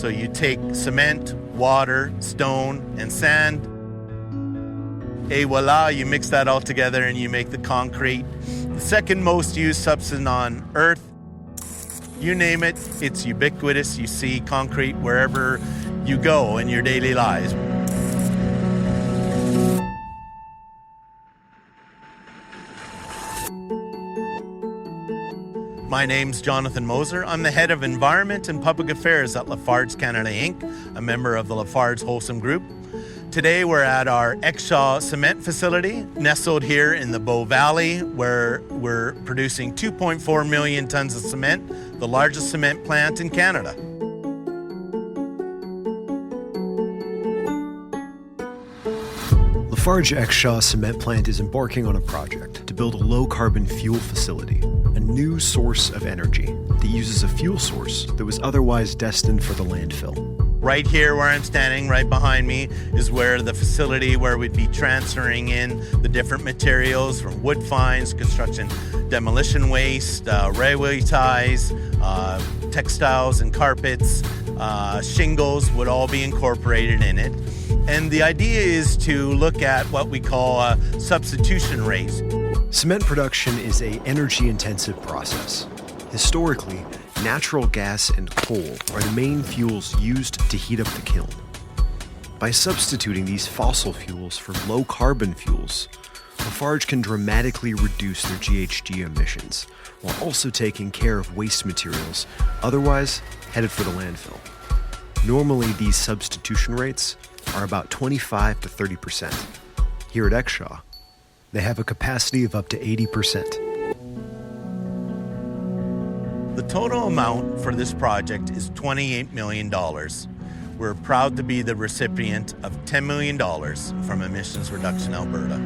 So you take cement, water, stone, and sand. Et voila, you mix that all together and you make the concrete. The second most used substance on Earth. You name it, it's ubiquitous. You see concrete wherever you go in your daily lives. My name's Jonathan Moser. I'm the head of Environment and Public Affairs at Lafarge Canada Inc., a member of the Lafarge Wholesome Group. Today we're at our Exshaw cement facility, nestled here in the Bow Valley, where we're producing 2.4 million tons of cement, the largest cement plant in Canada. Lafarge Exshaw cement plant is embarking on a project to build a low-carbon fuel facility, a new source of energy that uses a fuel source that was otherwise destined for the landfill. Right here where I'm standing, right behind me, is where the facility where we'd be transferring in the different materials from wood fines, construction demolition waste, railway ties, textiles and carpets, shingles would all be incorporated in it. And the idea is to look at what we call a substitution rate. Cement production is an energy-intensive process. Historically, natural gas and coal are the main fuels used to heat up the kiln. By substituting these fossil fuels for low-carbon fuels, Lafarge can dramatically reduce their GHG emissions while also taking care of waste materials otherwise headed for the landfill. Normally, these substitution rates are about 25 to 30%. Here at Exshaw, they have a capacity of up to 80%. The total amount for this project is $28 million. We're proud to be the recipient of $10 million from Emissions Reduction Alberta.